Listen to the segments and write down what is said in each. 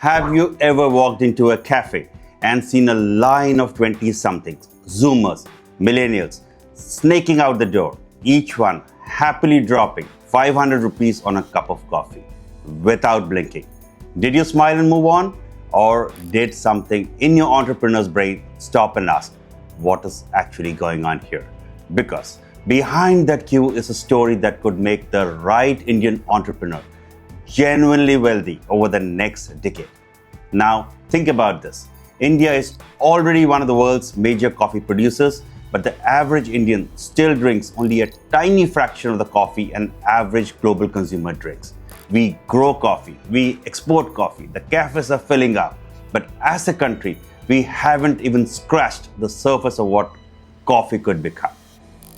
Have you ever walked into a cafe and seen a line of 20-somethings, Zoomers, millennials, snaking out the door, each one happily dropping 500 rupees on a cup of coffee without blinking? Did you smile and move on? Or did something in your entrepreneur's brain stop and ask, what is actually going on here? Because behind that queue is a story that could make the right Indian entrepreneur genuinely wealthy over the next decade. Now, think about this. India is already one of the world's major coffee producers, but the average Indian still drinks only a tiny fraction of the coffee an average global consumer drinks. We grow coffee, we export coffee, the cafés are filling up, but as a country, we haven't even scratched the surface of what coffee could become.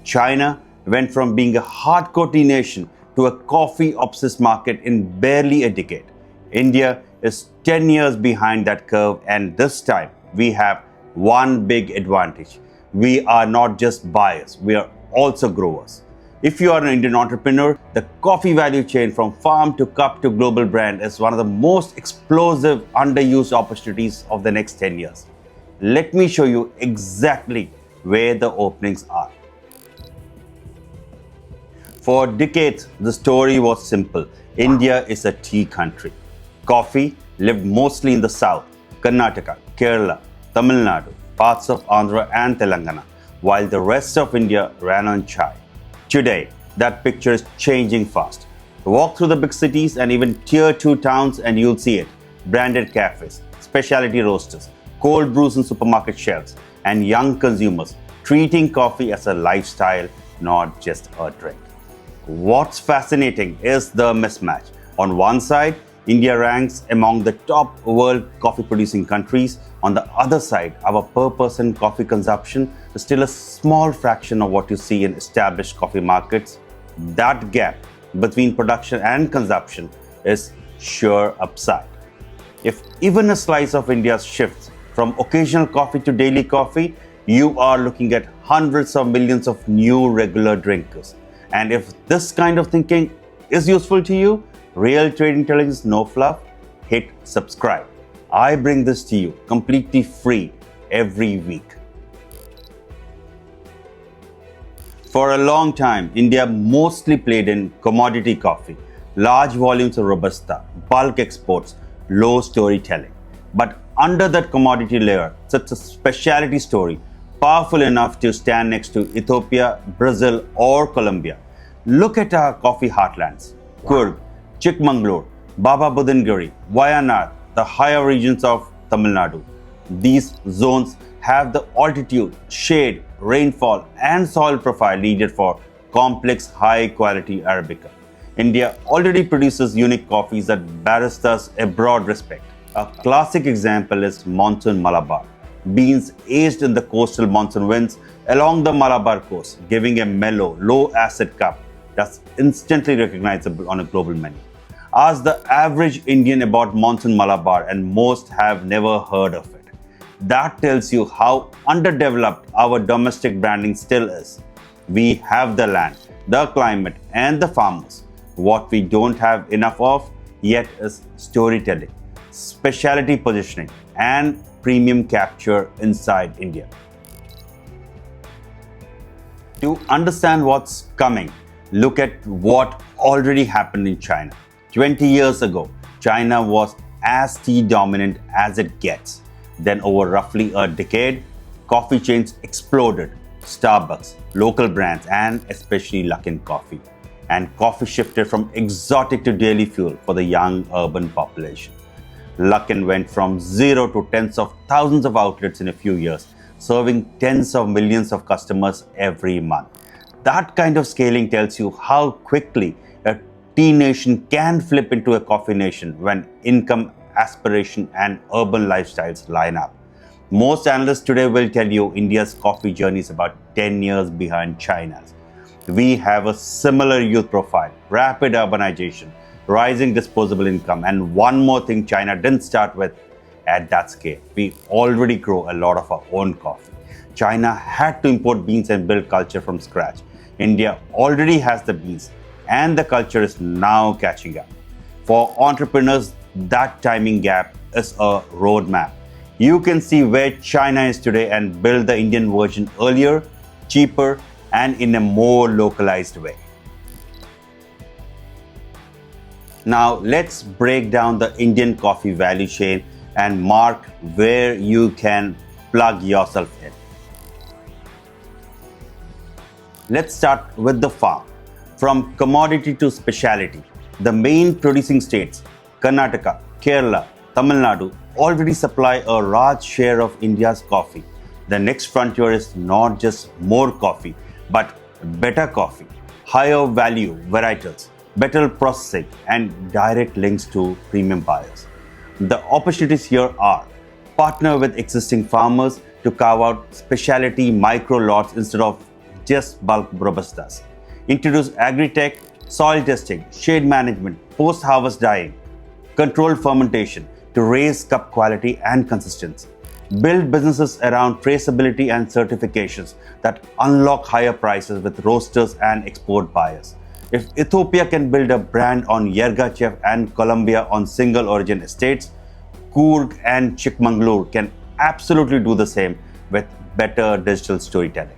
China went from being a hardcore tea nation to a coffee-obsessed market in barely a decade. India is 10 years behind that curve, and this time we have one big advantage. We are not just buyers, we are also growers. If you are an Indian entrepreneur, the coffee value chain from farm to cup to global brand is one of the most explosive, underused opportunities of the next 10 years. Let me show you exactly where the openings are. For decades, the story was simple. India is a tea country. Coffee lived mostly in the south, Karnataka, Kerala, Tamil Nadu, parts of Andhra and Telangana, while the rest of India ran on chai. Today, that picture is changing fast. Walk through the big cities and even tier 2 towns and you'll see it. Branded cafes, specialty roasters, cold brews in supermarket shelves, and young consumers treating coffee as a lifestyle, not just a drink. What's fascinating is the mismatch. On one side, India ranks among the top world coffee producing countries. On the other side, our per person coffee consumption is still a small fraction of what you see in established coffee markets. That gap between production and consumption is sheer upside. If even a slice of India shifts from occasional coffee to daily coffee, you are looking at hundreds of millions of new regular drinkers. And if this kind of thinking is useful to you, real trade intelligence, no fluff, hit subscribe. I bring this to you completely free every week. For a long time, India mostly played in commodity coffee, large volumes of Robusta, bulk exports, low storytelling. But under that commodity layer sits a specialty story, powerful enough to stand next to Ethiopia, Brazil, or Colombia. Look at our coffee heartlands: Coorg, Chikmagalur, Baba Budangiri, Wayanad, the higher regions of Tamil Nadu. These zones have the altitude, shade, rainfall, and soil profile needed for complex, high-quality Arabica. India already produces unique coffees that baristas abroad respect. A classic example is Monsoon Malabar. Beans aged in the coastal monsoon winds along the Malabar coast, giving a mellow, low-acid cup that's instantly recognizable on a global menu. Ask the average Indian about Monsoon Malabar and most have never heard of it. That tells you how underdeveloped our domestic branding still is. We have the land, the climate, and the farmers. What we don't have enough of yet is storytelling, specialty positioning, and premium capture inside India. To understand what's coming, look at what already happened in China. 20 years ago, China was as tea dominant as it gets. Then over roughly a decade, coffee chains exploded. Starbucks, local brands, and especially Luckin Coffee. And coffee shifted from exotic to daily fuel for the young urban population. Luckin went from zero to tens of thousands of outlets in a few years, serving tens of millions of customers every month. That kind of scaling tells you how quickly a tea nation can flip into a coffee nation when income, aspiration, and urban lifestyles line up. Most analysts today will tell you India's coffee journey is about 10 years behind China's. We have a similar youth profile, rapid urbanization, rising disposable income, and one more thing China didn't start with at that scale. We already grow a lot of our own coffee. China had to import beans and build culture from scratch. India already has the beans, and the culture is now catching up. For entrepreneurs, that timing gap is a roadmap. You can see where China is today and build the Indian version earlier, cheaper, and in a more localized way. Now let's break down the Indian coffee value chain and mark where you can plug yourself in. Let's start with the farm. From commodity to specialty, the main producing states, Karnataka, Kerala, Tamil Nadu, already supply a large share of India's coffee. The next frontier is not just more coffee, but better coffee, higher value varietals, better processing, and direct links to premium buyers. The opportunities here are partner with existing farmers to carve out specialty micro lots instead of just bulk robustas. Introduce agri-tech, soil testing, shade management, post-harvest dyeing, controlled fermentation to raise cup quality and consistency. Build businesses around traceability and certifications that unlock higher prices with roasters and export buyers. If Ethiopia can build a brand on Yergachev and Colombia on single origin estates, Coorg and Chikmagalur can absolutely do the same with better digital storytelling.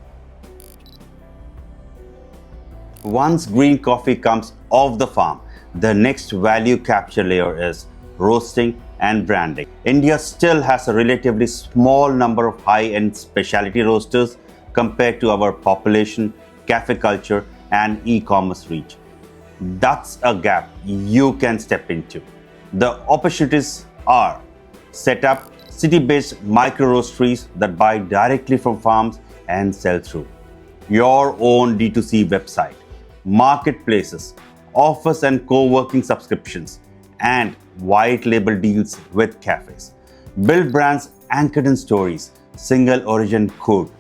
Once green coffee comes off the farm, the next value capture layer is roasting and branding. India still has a relatively small number of high-end specialty roasters compared to our population, cafe culture, and e-commerce reach. That's a gap you can step into. The opportunities are set up city-based micro roasteries that buy directly from farms and sell through your own D2C website, marketplaces, offers and co-working subscriptions, and white label deals with cafes. Build brands anchored in stories, single origin code,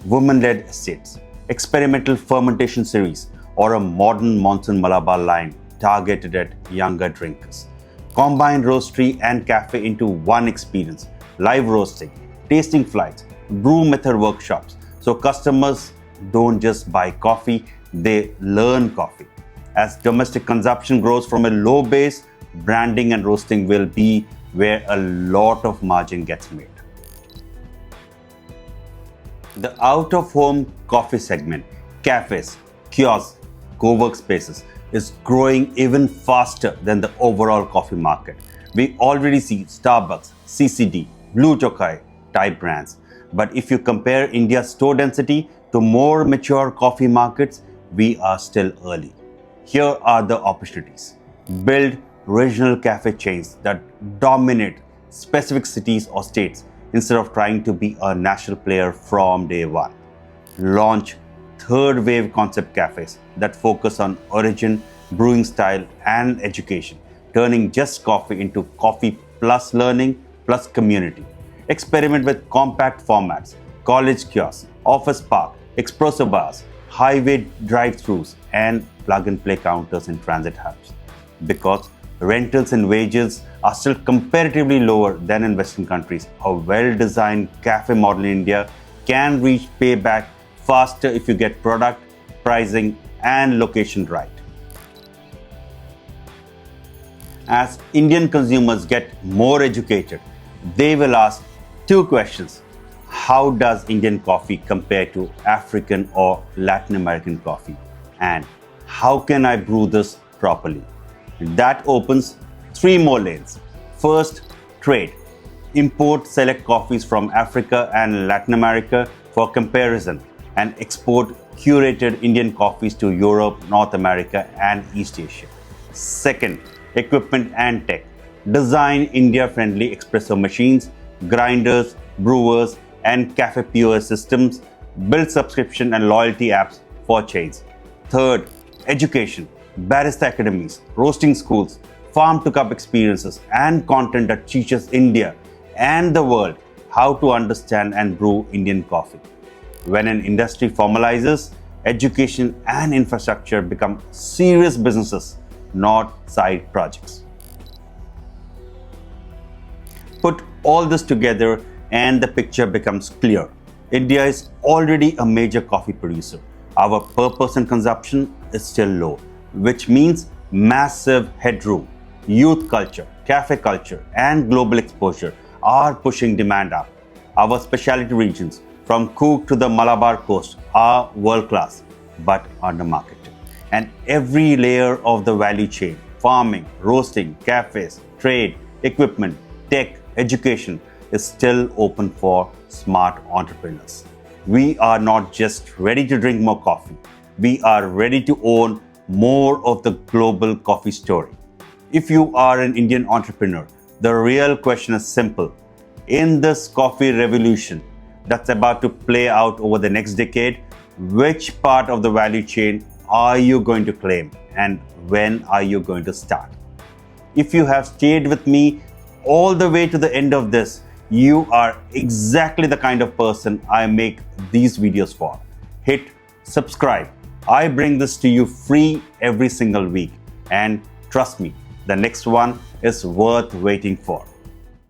women-led estates, experimental fermentation series, or a modern monsoon Malabar line targeted at younger drinkers. Combine roastery and cafe into one experience, live roasting, tasting flights, brew method workshops, so customers don't just buy coffee, they learn coffee. As domestic consumption grows from a low base, branding and roasting will be where a lot of margin gets made. The out-of-home coffee segment, cafes, kiosks, co-work spaces, is growing even faster than the overall coffee market. We already see Starbucks, CCD, Blue Tokai type brands. But if you compare India's store density to more mature coffee markets, we are still early. Here are the opportunities. Build regional cafe chains that dominate specific cities or states instead of trying to be a national player from day one. Launch third wave concept cafes that focus on origin, brewing style, and education, turning just coffee into coffee plus learning plus community. Experiment with compact formats, college kiosks, office park, espresso bars, highway drive-thrus, and plug-and-play counters in transit hubs. Because rentals and wages are still comparatively lower than in Western countries, a well-designed cafe model in India can reach payback faster if you get product, pricing, and location right. As Indian consumers get more educated, they will ask two questions. How does Indian coffee compare to African or Latin American coffee? And how can I brew this properly? That opens three more lanes. First, trade. Import select coffees from Africa and Latin America for comparison and export curated Indian coffees to Europe, North America, and East Asia. Second, equipment and tech. Design India-friendly espresso machines, grinders, brewers, and cafe POS systems. Build subscription and loyalty apps for chains. Third, education. Barista academies, roasting schools, farm-to-cup experiences, and content that teaches India and the world how to understand and brew Indian coffee. When an industry formalizes, education and infrastructure become serious businesses, not side projects. Put all this together and the picture becomes clear. India is already a major coffee producer. Our per person consumption is still low, which means massive headroom. Youth culture, cafe culture, and global exposure are pushing demand up. Our specialty regions, from Cook to the Malabar coast, are world class but undermarketed. And every layer of the value chain, farming, roasting, cafes, trade, equipment, tech, education, is still open for smart entrepreneurs. We are not just ready to drink more coffee, we are ready to own more of the global coffee story. If you are an Indian entrepreneur, the real question is simple. In this coffee revolution that's about to play out over the next decade, which part of the value chain are you going to claim and when are you going to start? If you have stayed with me all the way to the end of this, you are exactly the kind of person I make these videos for. Hit subscribe. I bring this to you free every single week. And trust me, the next one is worth waiting for.